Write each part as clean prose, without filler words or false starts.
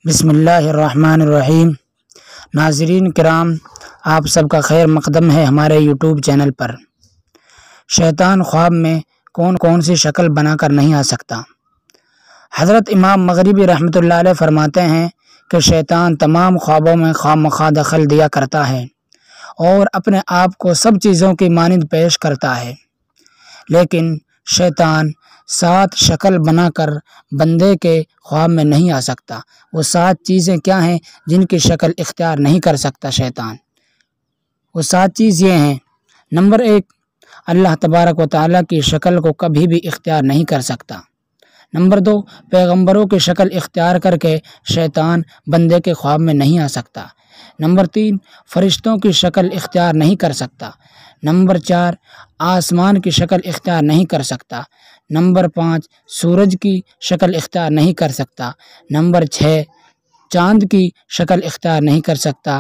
بسم اللہ الرحمن الرحیم۔ ناظرین کرام، آپ سب کا خیر مقدم ہے ہمارے یوٹیوب چینل پر۔ شیطان خواب میں کون کون سی شکل بنا کر نہیں آ سکتا؟ حضرت امام مغربی رحمۃ اللہ علیہ فرماتے ہیں کہ شیطان تمام خوابوں میں خواہ مخواہ دخل دیا کرتا ہے اور اپنے آپ کو سب چیزوں کی مانند پیش کرتا ہے، لیکن شیطان 7 شکل بنا کر بندے کے خواب میں نہیں آ سکتا۔ وہ 7 چیزیں کیا ہیں جن کی شکل اختیار نہیں کر سکتا شیطان؟ وہ 7 چیز یہ ہیں۔ نمبر 1، اللہ تبارک و تعالیٰ کی شکل کو کبھی بھی اختیار نہیں کر سکتا۔ نمبر 2، پیغمبروں کی شکل اختیار کر کے شیطان بندے کے خواب میں نہیں آ سکتا۔ نمبر 3، فرشتوں کی شکل اختیار نہیں کر سکتا۔ نمبر 4، آسمان کی شکل اختیار نہیں کر سکتا۔ نمبر 5، سورج کی شکل اختیار نہیں کر سکتا۔ نمبر 6، چاند کی شکل اختیار نہیں کر سکتا۔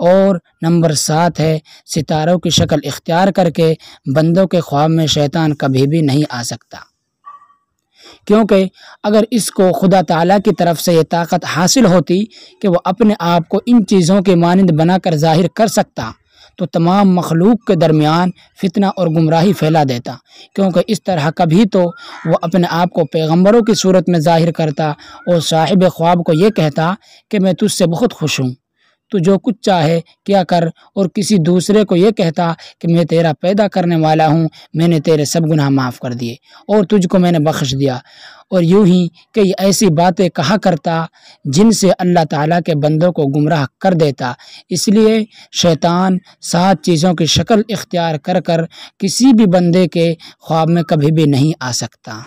اور نمبر 7 ہے، ستاروں کی شکل اختیار کر کے بندوں کے خواب میں شیطان کبھی بھی نہیں آ سکتا، کیونکہ اگر اس کو خدا تعالیٰ کی طرف سے یہ طاقت حاصل ہوتی کہ وہ اپنے آپ کو ان چیزوں کے مانند بنا کر ظاہر کر سکتا تو تمام مخلوق کے درمیان فتنہ اور گمراہی پھیلا دیتا، کیونکہ اس طرح کبھی تو وہ اپنے آپ کو پیغمبروں کی صورت میں ظاہر کرتا اور صاحب خواب کو یہ کہتا کہ میں تجھ سے بہت خوش ہوں، تو جو کچھ چاہے کیا کر، اور کسی دوسرے کو یہ کہتا کہ میں تیرا پیدا کرنے والا ہوں، میں نے تیرے سب گناہ معاف کر دیے اور تجھ کو میں نے بخش دیا، اور یوں ہی کہ یہ ایسی باتیں کہا کرتا جن سے اللہ تعالیٰ کے بندوں کو گمراہ کر دیتا۔ اس لیے شیطان 7 چیزوں کی شکل اختیار کر کر کسی بھی بندے کے خواب میں کبھی بھی نہیں آ سکتا۔